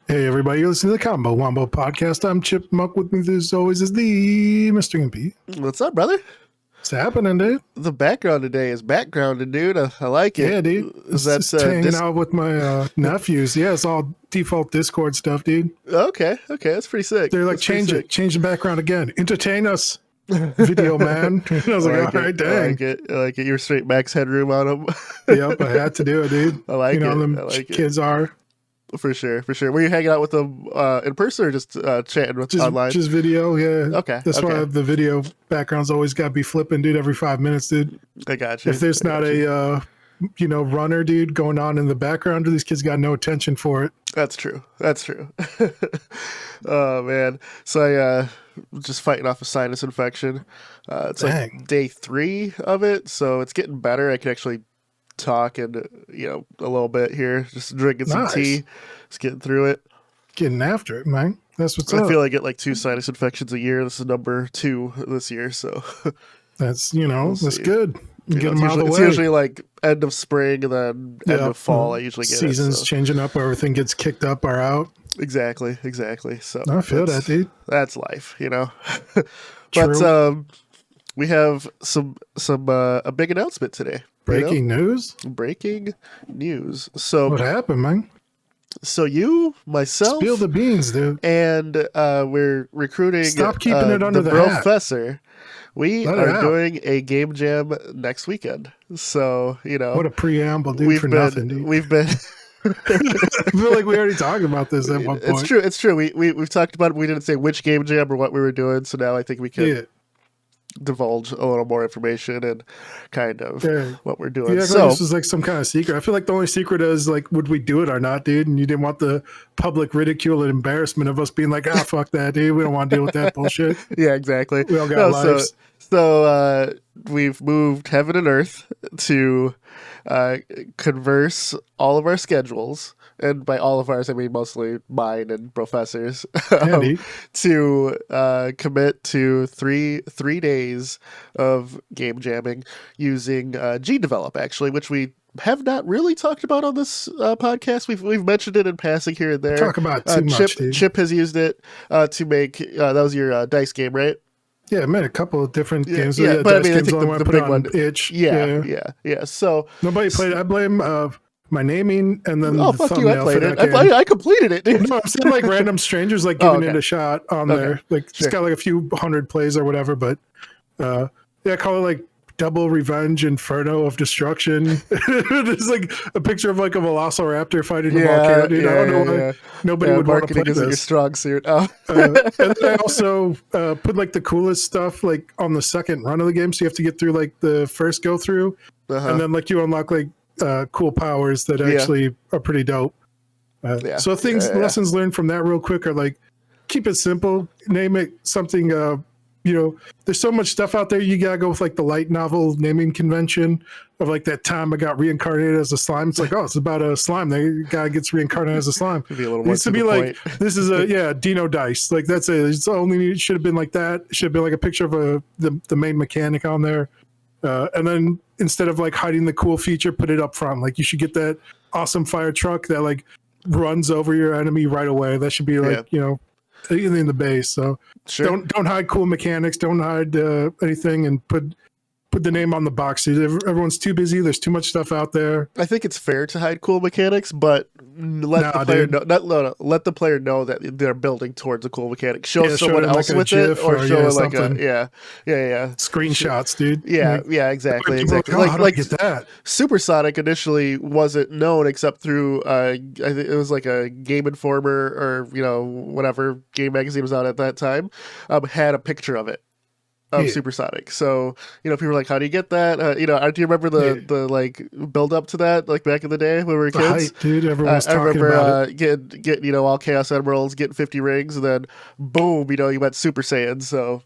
Hey everybody, you're listening to the Wombo podcast. I'm Chip Muck. With me as always is the Mr. Gimpy. What's up, brother? What's happening, dude? The background today is backgrounded, dude. I like it. Yeah, dude. Is that just hanging out with my nephews. Yeah, it's all default Discord stuff, dude. Okay, that's pretty sick. They're like, change the background again. Entertain us, video man. And I was like, all right, dang. I like it. You're straight max headroom on them. Yep, I had to do it, dude. I like it. Them I like kids are. For sure. Were you hanging out with them in person or just chatting with online? Just video, yeah. Okay. That's why the video background's always got to be flipping, dude, every 5 minutes, dude. I got you. If there's not a runner, dude, going on in the background, these kids got no attention for it. That's true. Oh, man. So I just fighting off a sinus infection. It's like day 3 of it, so it's getting better. I can actually talk and a little bit here, just drinking some tea, just getting through it, getting after it, man. That's what's up. I feel I get like 2 sinus infections a year. This is number 2 this year, so that's that's good. Get them out of the way. It's usually like end of spring and then end of fall. I usually get seasons changing up, everything gets kicked up or out. Exactly. So I feel that, dude. That's life, But we have a big announcement today. Breaking news. So what happened, man? So you, myself, spill the beans, dude. And we're recruiting. Stop keeping it under the professor. We are doing a game jam next weekend. So what a preamble, dude. Nothing, dude. We've been. I feel like we already talked about this at one point. It's true. We've talked about it. We didn't say which game jam or what we were doing. So now I think we can divulge a little more information and kind of what we're doing. Yeah, so this is like some kind of secret. I feel like the only secret is like, would we do it or not, dude? And you didn't want the public ridicule and embarrassment of us being like, fuck that, dude. We don't want to deal with that bullshit. Yeah, exactly. We all got lives. So we've moved heaven and earth to converse all of our schedules. And by all of ours, I mean mostly mine and professors, to commit to three days of game jamming using Gdevelop, actually, which we have not really talked about on this podcast. We've mentioned it in passing here and there. Talk about too much, dude. Chip has used it to make that was your dice game, right? Yeah, I made a couple of different games. Yeah, but I mean, I think the big one. Itch. Yeah. So nobody played it. I blame my naming and then the fuck you! I played it. I completed it, dude. No, I'm seeing like random strangers like giving it a shot on there. Like it's got like a few hundred plays or whatever. But I call it like Double Revenge Inferno of Destruction. There's like a picture of like a velociraptor fighting a volcano. Dude, I don't know why nobody would want to play this. Your strong suit. And then I also put like the coolest stuff like on the second run of the game, so you have to get through like the first go through, and then like you unlock like cool powers that actually are pretty dope. So lessons learned from that real quick are like, keep it simple, name it something. There's so much stuff out there. You gotta go with like the light novel naming convention of like that time I got reincarnated as a slime. It's like, it's about a slime. The guy gets reincarnated as a slime. Be a little it needs to be like, this is a Dino dice. Like that's it. It's only should have been like that. It should have been like a picture of the main mechanic on there. And then instead of like hiding the cool feature, put it up front. Like you should get that awesome fire truck that like runs over your enemy right away. That should be like, in the base. So don't hide cool mechanics. Don't hide anything, and put the name on the box. Everyone's too busy. There's too much stuff out there. I think it's fair to hide cool mechanics, but let the player know that they're building towards a cool mechanic. Show someone else like with it, or show like screenshots, dude. Yeah, exactly. Like get that. Supersonic initially wasn't known except through I think it was like a Game Informer or whatever game magazine was out at that time had a picture of it. Supersonic. So, people were like, how do you get that? Do you remember the like build up to that, like back in the day when we were kids? Hype, dude. Everyone's talking about it. Getting all Chaos Emeralds, getting 50 rings, and then boom, you went Super Saiyan. So,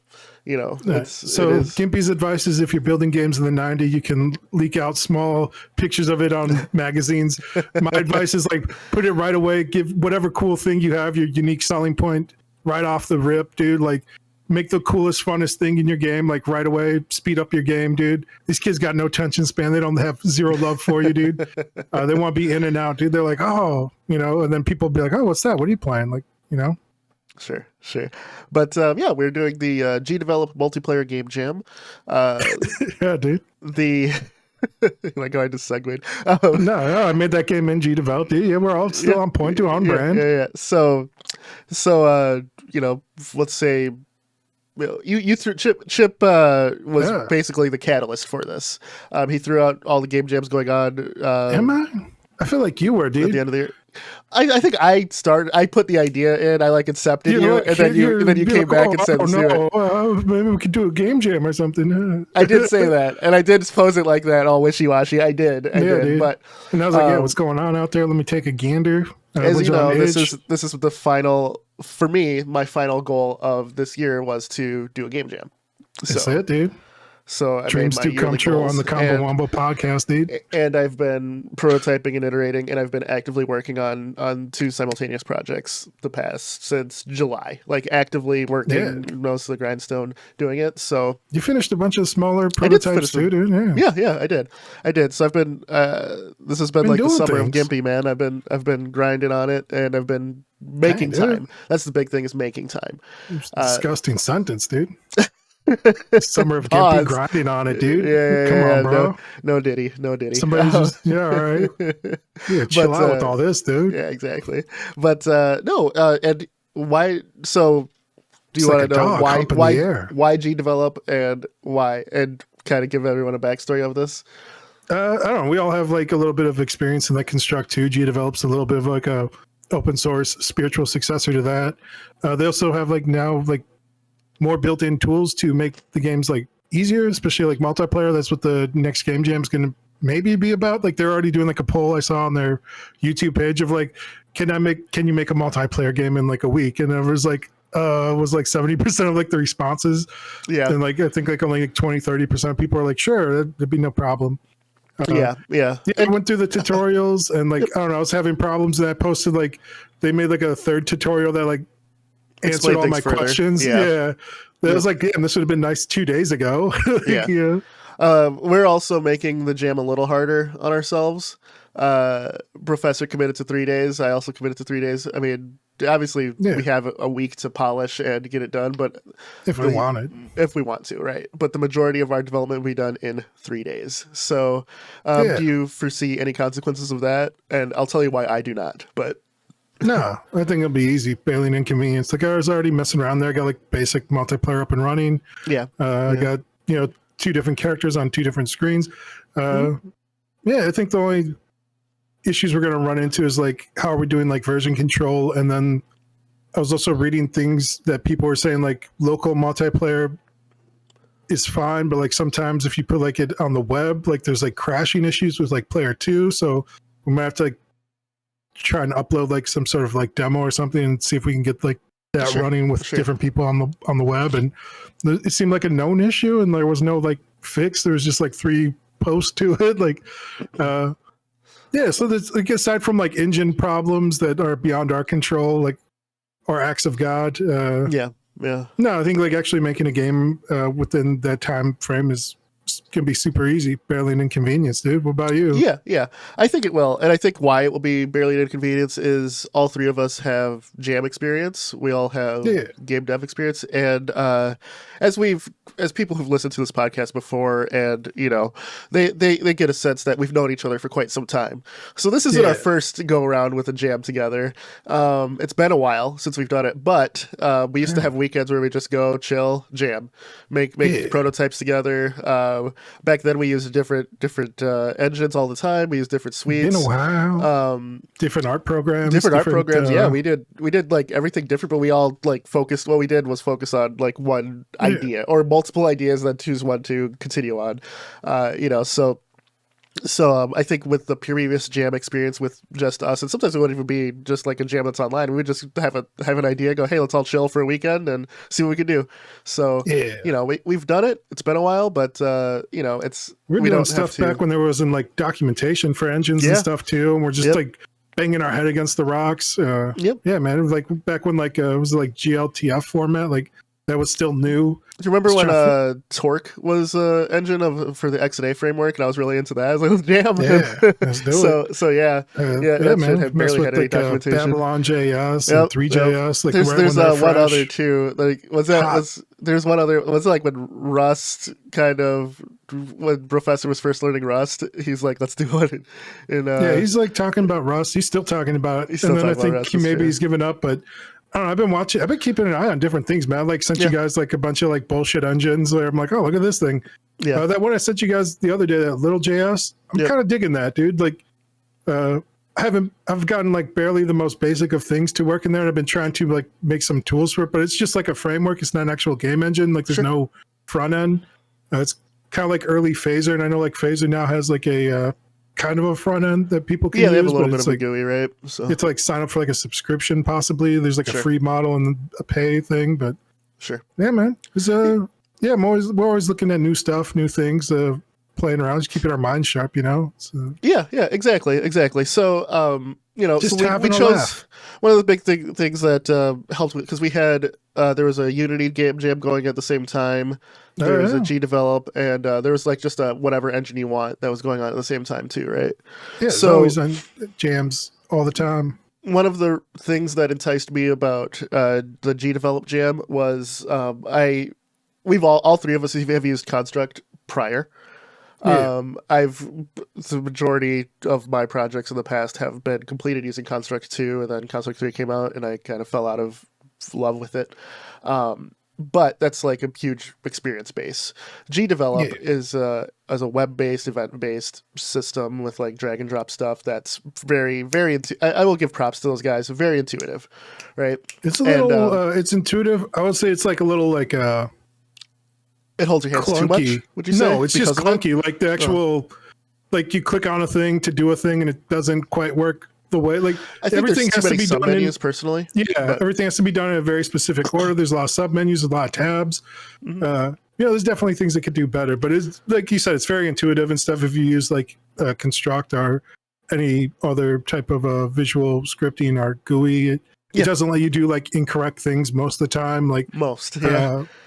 Gimpy's advice is if you're building games in the 90s, you can leak out small pictures of it on magazines. My advice is like, put it right away. Give whatever cool thing you have, your unique selling point right off the rip, dude. Like, make the coolest, funnest thing in your game, like right away, speed up your game, dude. These kids got no attention span. They don't have zero love for you, dude. They want to be in and out, dude. They're like, oh, and then people be like, oh, what's that? What are you playing? Like, Sure. But yeah, we're doing the Gdevelop multiplayer game jam. Yeah, dude. Am I going to segue? No, I made that game in Gdevelop, dude. Yeah, we're all still on point to on brand. Yeah. So let's say you threw Chip was basically the catalyst for this. He threw out all the game jams going on. Am I? I feel like you were, dude. At the end of the year. I think I put the idea in, I accepted you, and then you came back and said, maybe we could do a game jam or something. I did say that, and I did pose it like that, all wishy-washy. I did, dude. But and I was like, what's going on out there? Let me take a gander. As you know, this is the final, for me, my final goal of this year was to do a game jam. That's it, dude. So dreams do come true on the Wombo podcast, dude. And I've been prototyping and iterating, and I've been actively working on 2 simultaneous projects since July. Like actively working most of the grindstone doing it. So you finished a bunch of smaller prototypes too, dude. Yeah, I did. So I've been this has been like the summer of Gimpy, man. I've been grinding on it, and I've been making time. That's the big thing, is making time. Disgusting sentence, dude. Summer of Gimpy grinding on it, dude. Come on, bro. No diddy. Somebody's just all right. Yeah, chill out with all this, dude. Yeah, exactly. But and why? So, do you want to know why Gdevelop and why, and kind of give everyone a backstory of this? I don't know. We all have like a little bit of experience in like Construct 2. Gdevelop's a little bit of like a open source spiritual successor to that. They also have like now like more built-in tools to make the games like easier, especially like multiplayer. That's what the next game jam is going to maybe be about. Like they're already doing like a poll I saw on their YouTube page of like, can you make a multiplayer game in like a week? And it was like 70% of like the responses. Yeah. And like, I think like only like 20-30% of people are like, sure, that'd be no problem. Yeah. I went through the tutorials, and like, I don't know, I was having problems, and I posted like, they made like a third tutorial that like answered all my questions. Yeah. That was like, damn, this would have been nice 2 days ago. Yeah. We're also making the jam a little harder on ourselves. Professor committed to 3 days. I also committed to 3 days. I mean, obviously we have a week to polish and get it done, but if we want to, right? But the majority of our development will be done in 3 days. So do you foresee any consequences of that? And I'll tell you why I do not, but no, I think it'll be easy, barely an inconvenience. Like I was already messing around there. I got like basic multiplayer up and running. I got 2 different characters on 2 different screens. I think the only issues we're going to run into is like, how are we doing like version control? And then I was also reading things that people were saying like local multiplayer is fine, but like sometimes if you put like it on the web, like there's like crashing issues with like player 2. So we might have to like try and upload like some sort of like demo or something and see if we can get like that running with different people on the web. And it seemed like a known issue, and there was no like fix. There was just like 3 posts to it. Like, so there's like, aside from like engine problems that are beyond our control, like, or acts of God. No, I think like actually making a game within that time frame is can be super easy, barely an inconvenience, dude. What about you? Yeah. I think it will. And I think why it will be barely an inconvenience is all 3 of us have jam experience. We all have game dev experience. And as people who've listened to this podcast before, and they get a sense that we've known each other for quite some time. So this isn't our first go around with a jam together. It's been a while since we've done it, but we used to have weekends where we just go chill, jam, make prototypes together. Back then we used different engines all the time. We used different suites. Been a while. Different art programs. Yeah, we did like everything different, but we all like focused. What we did was focus on like one idea or multiple ideas, and then choose one to continue on. So I think with the previous jam experience with just us, and sometimes it wouldn't even be just like a jam that's online. We would just have an idea, go, hey, let's all chill for a weekend and see what we can do. So we've done it. It's been a while, but we're doing stuff back when there wasn't like documentation for engines and stuff too, and we're just like banging our head against the rocks. Yeah, man, it was like back when like it was like GLTF format, like that was still new. Do you remember when Torque was engine for the XNA framework, and I was really into that? I was like, "Damn, yeah, let's do it." So yeah, that man. shit had barely had any documentation. Babylon JS and 3JS. Like there's one other too. Like there's one other. Was it like when Rust when Professor was first learning Rust? He's like, let's do it. Yeah, he's like talking about Rust. He's still talking about it. And then I think he's given up, but. I don't know. I've been keeping an eye on different things, man. I like sent you guys like a bunch of like bullshit engines where I'm like, oh, look at this thing. Yeah. That one I sent you guys the other day, that little JS, I'm kind of digging that, dude. Like, I've gotten like barely the most basic of things to work in there. And I've been trying to like make some tools for it, but it's just like a framework. It's not an actual game engine. Like there's no front end. It's kind of like early Phaser. And I know like Phaser now has like a, kind of a front end that people can use. They have a little bit of a GUI, right? So it's like sign up for like a subscription, possibly. There's like a free model and a pay thing, but yeah, man. We're always looking at new stuff, new things, playing around, just keeping our minds sharp, you know. So, yeah, exactly. So, just so we chose one of the big things that helped because we had there was a Unity Gamejam going at the same time. There was a Gdevelop, and there was like just a whatever engine you want that was going on at the same time too, right? Yeah, so always on jams all the time. One of the things that enticed me about the Gdevelop Jam was we've all three of us have used Construct prior. Yeah. The majority of my projects in the past have been completed using Construct 2, and then Construct 3 came out, and I kind of fell out of love with it. But that's like a huge experience base. Gdevelop is a web-based, event-based system with like drag and drop stuff that's very, very. I will give props to those guys. Very intuitive, right? It's a little. It's intuitive. I would say it's like a little like. It holds your hands clunky. Too much. Would you say? No, it's just clunky. Like the actual, like you click on a thing to do a thing and it doesn't quite work the way. Like I think everything has to be done menus personally. Yeah, everything has to be done in a very specific order. There's a lot of sub menus, a lot of tabs. There's definitely things that could do better. But it's like you said, it's very intuitive and stuff. If you use like Construct or any other type of visual scripting or GUI, it doesn't let you do like incorrect things most of the time. Like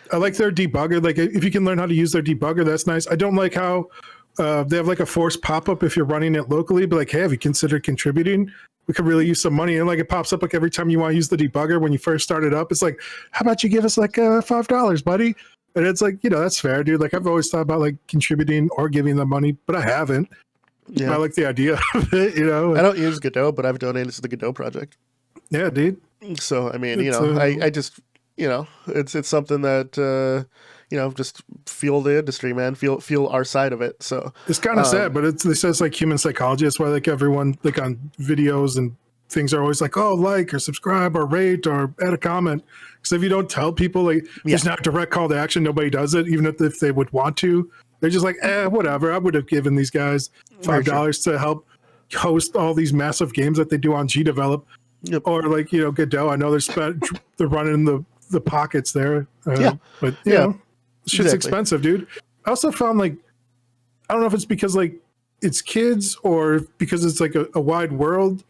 I like their debugger. Like if you can learn how to use their debugger, that's nice. I don't like how they have like a forced pop-up if you're running it locally, but like, hey, have you considered contributing? We could really use some money. And like it pops up like every time you want to use the debugger when you first start it up. It's like, how about you give us like $5, buddy? And it's like, that's fair, dude. Like I've always thought about like contributing or giving them money, but I haven't. Yeah. I like the idea of it, I don't use Godot, but I've donated to the Godot project. Yeah, dude. So, I mean, I just, it's something that, just feel the industry, man, feel our side of it. So it's kind of sad, but it says like human psychology. That's why like everyone like on videos and things are always like, oh, like or subscribe or rate or add a comment. Because if you don't tell people, like there's not a direct call to action, nobody does it, even if they would want to. They're just like, whatever. I would have given these guys $5 to help host all these massive games that they do on Gdevelop. Yep. Or like Godot. I know they're running the pockets there. But shit's expensive, dude. I also found like I don't know if it's because like it's kids or because it's like a wide world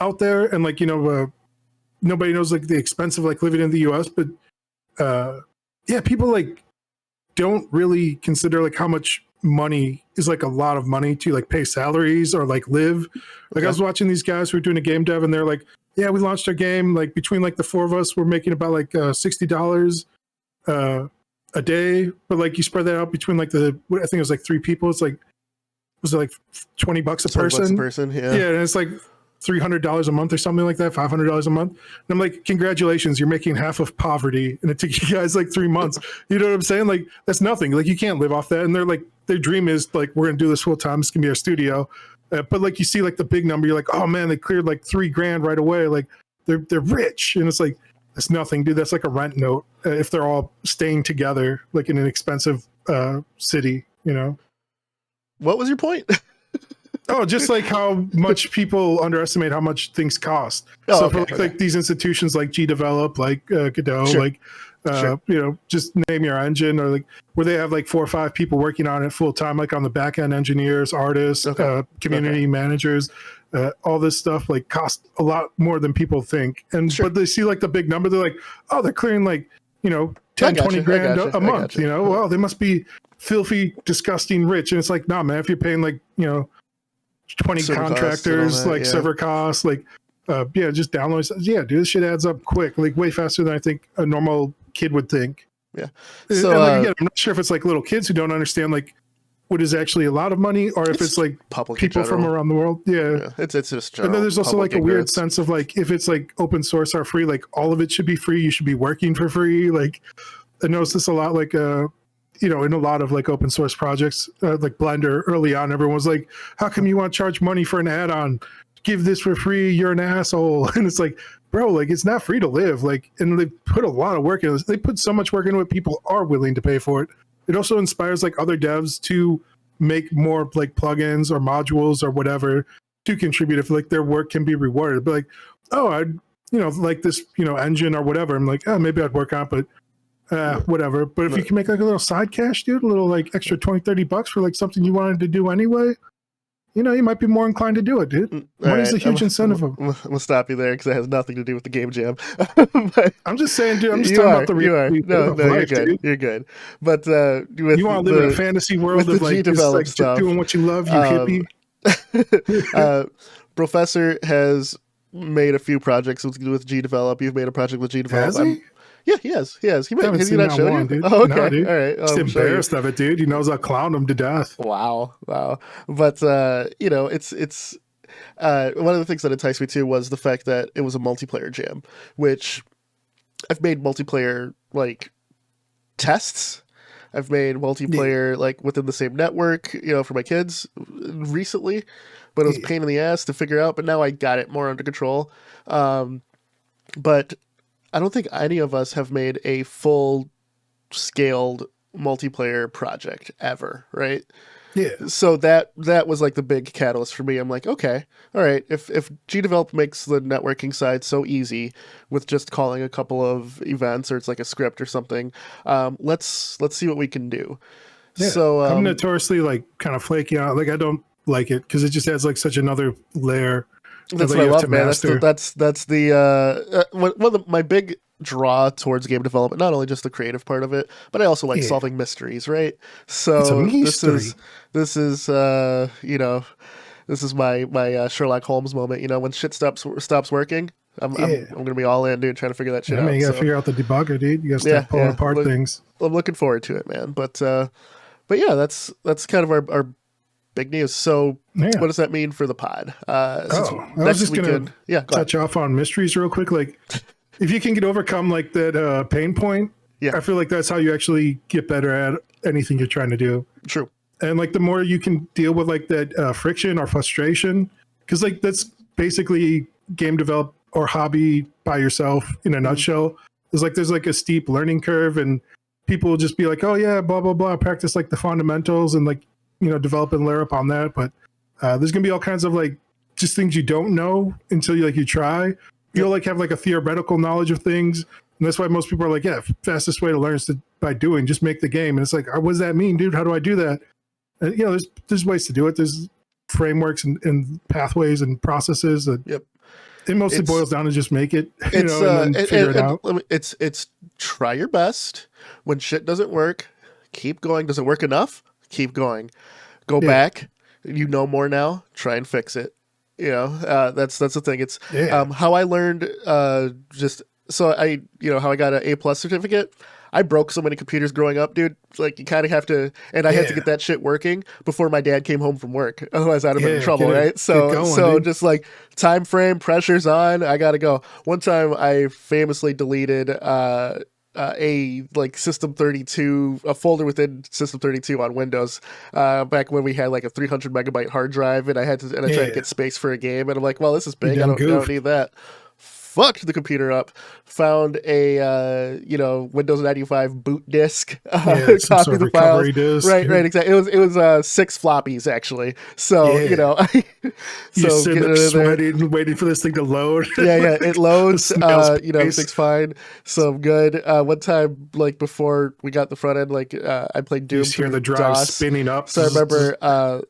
out there, and like nobody knows like the expense of like living in the U.S. But people like don't really consider like how much money is like a lot of money to like pay salaries or like live. Like I was watching these guys who are doing a game dev, and they're like, yeah, we launched our game. Like between like the four of us, we're making about like $60 a day. But like you spread that out between like I think it was like three people. It's like was it like $20 a person? Yeah, and it's like $300 a month or something like that, $500 a month. And I'm like, congratulations, you're making half of poverty, and it took you guys like 3 months. You know what I'm saying? Like that's nothing. Like you can't live off that. And they're like, their dream is like, we're gonna do this full time. It's gonna be our studio. But like you see like the big number, you're like, oh man, they cleared like $3,000 right away. Like they're rich, and it's like that's nothing, dude. That's like a rent note if they're all staying together like in an expensive city. What was your point? Oh, just like how much people underestimate how much things cost. Like these institutions like Gdevelop, like Godot, like just name your engine, or like where they have like 4 or 5 people working on it full time, like on the back end, engineers, artists, community managers, all this stuff like costs a lot more than people think. And but they see like the big number, they're like, oh, they're clearing like 10, 20 grand a month, you know? Well, they must be filthy, disgusting rich. And it's like, nah, man, if you're paying like, you know, 20 server contractors, like server costs, like, just downloads. Yeah, dude, this shit adds up quick, like way faster than I think a normal kid would think. Yeah. So, and like, again, I'm not sure if it's like little kids who don't understand like what is actually a lot of money, or if it's like people from around the world. Yeah. It's just and then there's also like a weird sense of like, if it's like open source or free, like all of it should be free. You should be working for free. Like I noticed this a lot, like, you know, in a lot of like open source projects, like Blender early on, everyone was like, how come you want to charge money for an add-on? Give this for free. You're an asshole. And it's like, bro, like it's not free to live. Like, and they put a lot of work into this. They put so much work into it. People are willing to pay for it. It also inspires like other devs to make more like plugins or modules or whatever to contribute if like their work can be rewarded. But like, oh, I'd, you know, like this, you know, engine or whatever. I'm like, oh, maybe I'd work on it, but whatever. But if you can make like a little side cash, dude, a little like extra $20-$30 for like something you wanted to do anyway, you know, you might be more inclined to do it, dude. Money's a huge incentive. I'm gonna stop you there because it has nothing to do with the game jam. I'm just saying, dude. I'm just talking about the reality. No, you're good. Dude. You're good. But with you want to live in a fantasy world of like, just doing what you love, you hippie. Professor has made a few projects with Gdevelop. You've made a project with Gdevelop. Has he? Yeah, he has. Has he not shown you? Dude. Oh, okay. No, dude. All right. Just embarrassed of it, dude. He knows I'll clown him to death. Wow. But you know, it's one of the things that enticed me too was the fact that it was a multiplayer jam, which I've made multiplayer like tests. I've made multiplayer like within the same network, you know, for my kids recently, but it was a pain in the ass to figure out. But now I got it more under control. But I don't think any of us have made a full-scaled multiplayer project ever, right? Yeah. So that was like the big catalyst for me. I'm like, okay, all right. If Gdevelop makes the networking side so easy with just calling a couple of events, or it's like a script or something, let's see what we can do. Yeah. So I'm notoriously like kind of flaky out. Like I don't like it because it just adds like such another layer. That's what I love, man. That's the one of my big draw towards game development. Not only just the creative part of it, but I also like solving mysteries, right? So this is you know, this is my Sherlock Holmes moment. You know, when shit stops working, I'm gonna be all in, dude, trying to figure that shit out. Man, you gotta figure out the debugger, dude. You gotta start pulling apart things. I'm looking forward to it, man. But yeah, that's kind of our big news. So what does that mean for the pod? I was just going to touch off on mysteries real quick. Like if you can overcome like that pain point, I feel like that's how you actually get better at anything you're trying to do. True. And like the more you can deal with like that friction or frustration, because like that's basically game develop or hobby by yourself in a nutshell. There's like a steep learning curve, and people will just be like, oh yeah, blah, blah, blah, practice like the fundamentals and like, you know, develop and layer up on that. But there's gonna be all kinds of like just things you don't know until you try. You'll like have like a theoretical knowledge of things, and that's why most people are like, yeah, fastest way to learn is by doing. Just make the game. And it's like, what does that mean, dude? How do I do that? And you know, there's ways to do it. There's frameworks and pathways and processes. It mostly boils down to just make it, you know, and then figure it out. It's try your best. When shit doesn't work, keep going. Does it work enough? Keep going. Go back. You know more now. Try and fix it. You know, that's the thing. It's how I learned. How I got an A+ certificate. I broke so many computers growing up, dude. Like you kind of have to, and I had to get that shit working before my dad came home from work. Otherwise, I'd have been in trouble, right? So just like time frame, pressure's on. I gotta go. One time, I famously deleted a like System 32, a folder within System 32 on Windows, back when we had like a 300 megabyte hard drive, and I tried to get space for a game, and I'm like, well, this is big. I don't need that. Fucked the computer up, found a Windows 95 boot disk, copied the files. Disk. Right, exactly. It was 6 floppies actually. So you know, you're sitting there sweating, waiting for this thing to load. It loads. Everything's fine. So I'm good. One time, like before we got the front end, like I played Doom. You hear the drive spinning up. So I remember,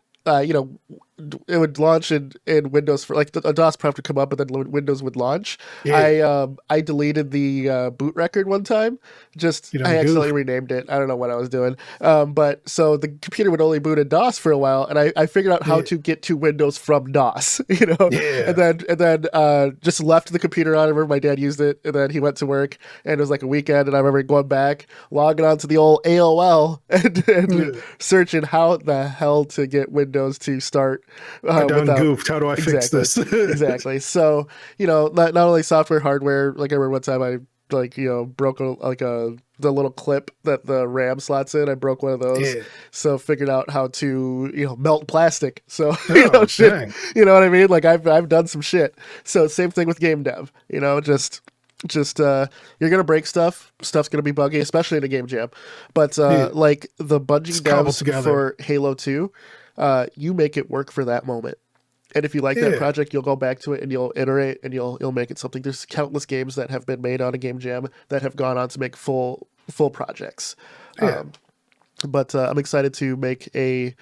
it would launch in Windows for like a DOS prompt would come up, and then Windows would launch. Yeah. I deleted the boot record one time. Just You I don't accidentally goof. renamed it. I don't know what I was doing. But so the computer would only boot in DOS for a while, and I figured out how Yeah. to get to Windows from DOS. You know, Yeah. and then just left the computer on. I remember my dad used it, and then he went to work, and it was like a weekend, and I remember going back, logging onto the old AOL, and Yeah. searching how the hell to get Windows to start I done without. goofed. How do I fix Exactly. this? Exactly. So, you know, not only software, hardware, like I remember one time I like, you know, broke the little clip that the RAM slots in. I broke one of those. Yeah. So figured out how to, you know, melt plastic. So, you know, Oh, shit, dang. you know what I mean? Like I've done some shit. So same thing with game dev, you know, just you're gonna break stuff's gonna be buggy, especially in a game jam. But Yeah. like the bunching Just cobble devs together. for Halo 2, you make it work for that moment. And if you like that Yeah. project, you'll go back to it and you'll iterate and you'll make it something. There's countless games that have been made on a game jam that have gone on to make full projects. Yeah. But I'm excited to make a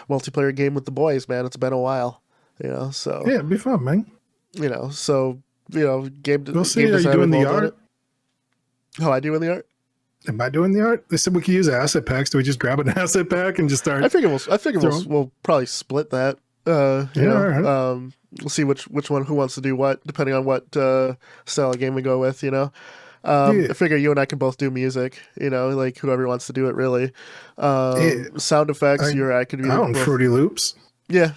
multiplayer game with the boys, man. It's been a while, you know. So Yeah. It'd be fun, man. you know, so you know, We'll see. game Are you design doing the involved in it. art? Oh, I do in the art. Am I doing the art? They said we could use asset packs. Do we just grab an asset pack and just start? I figure throwing- we'll probably split that. You Yeah, know, all right. we'll see which one who wants to do what, depending on what style of game we go with. You know, Yeah. I figure you and I can both do music. You know, like whoever wants to do it, really. Yeah. Sound effects, I, you or I could do I own both. Fruity Loops. Yeah,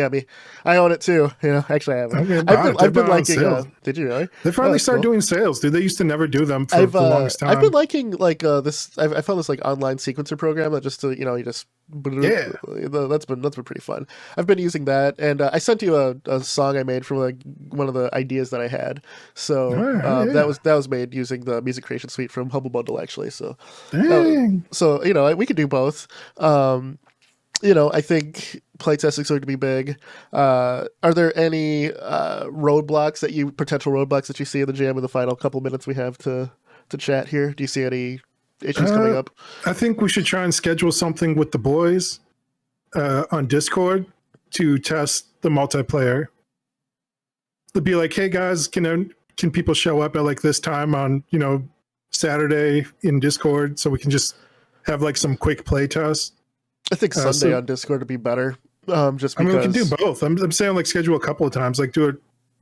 me. I own it too. You know, actually, I haven't. Okay, bought it. They I've been bought it on liking. sale. Did you really? They Oh, finally that's started cool. doing sales, dude. They used to never do them for the longest time. I've been liking like this. I found this like online sequencer program that just you know you just Yeah. that's been pretty fun. I've been using that, and I sent you a song I made from like one of the ideas that I had. So All right, yeah. that was made using the music creation suite from Humble Bundle actually. So Dang. so you know we could do both. You know, I think playtesting is going to be big. Are there any potential roadblocks that you see in the jam in the final couple minutes we have to chat here? Do you see any issues coming up? I think we should try and schedule something with the boys on Discord to test the multiplayer. To be like, hey guys, can people show up at like this time on Saturday in Discord so we can just have like some quick play tests. I think Sunday on Discord would be better. Just because I mean, we can do both. I'm saying like schedule a couple of times, like do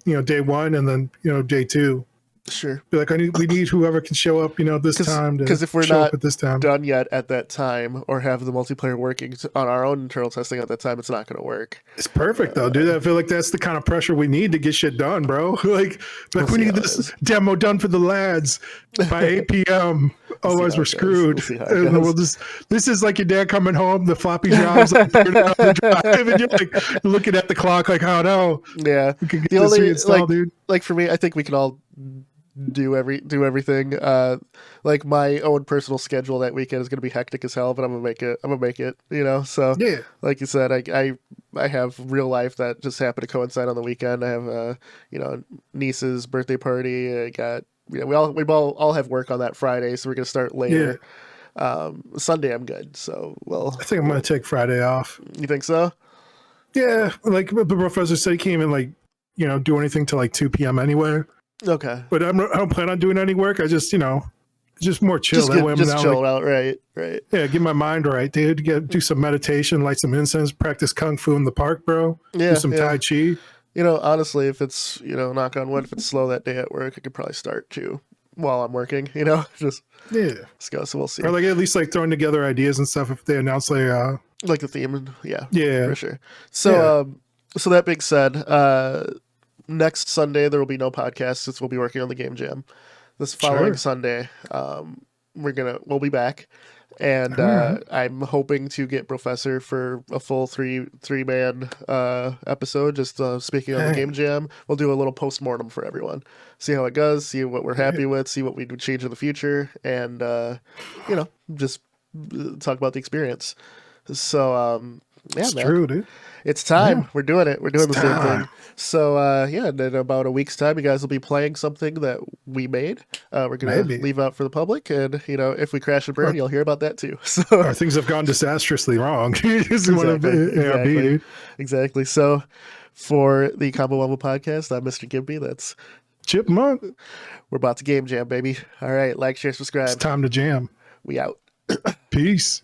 it, day one and then day two. Sure. Be like, we need whoever can show up, this time. Because if we're show not up at this time. done yet at that time, or have the multiplayer working on our own internal testing at that time, it's not going to work. It's perfect though, dude. I feel like that's the kind of pressure we need to get shit done, bro. like we need this demo done for the lads by 8 p.m. Otherwise, we're screwed. This is like your dad coming home, the floppy drives like, burning up the drive, and you're like looking at the clock, like, oh no. Yeah. We can get this reinstalled, dude. Like for me, I think we can all do everything. Like my own personal schedule that weekend is going to be hectic as hell, but I'm gonna make it. So yeah, like you said, I have real life that just happened to coincide on the weekend. I have niece's birthday party. I got we all have work on that Friday, so we're gonna start later. Yeah. Sunday I'm good. So I think I'm gonna take Friday off. You think so? Yeah, like the professor said, he can't even do anything till like 2 p.m. anyway. Okay. But I don't plan on doing any work. I just, just more chill. Just chill out, right. Yeah, get my mind right, dude. Do some meditation, light some incense, practice kung fu in the park, bro. Yeah, do some Tai Chi. Honestly, if it's, knock on wood, if it's slow that day at work, I could probably start too while I'm working, just let's go. So we'll see. Or like at least like throwing together ideas and stuff if they announce like the theme. Yeah, for sure. So, so that being said, next Sunday there will be no podcast since we'll be working on the game jam. This following Sunday, we'll be back, and I'm hoping to get Professor for a full three man episode. Just speaking on the game jam, we'll do a little postmortem for everyone, see how it goes, see what we're happy with, see what we would change in the future, and just talk about the experience. So Yeah, It's man. true, dude. It's time. Yeah. We're doing it. We're doing It's the same time. thing. So, yeah, and in about a week's time, you guys will be playing something that we made. We're going to Maybe. leave out for the public. And, if we crash and burn, Or, you'll hear about that too. So, or things have gone disastrously wrong. This is one of ARB, dude. Exactly. So, for the Combo Wombo podcast, I'm Mr. Gimpy. That's Chipmunk. We're about to game jam, baby. All right. Like, share, subscribe. It's time to jam. We out. Peace.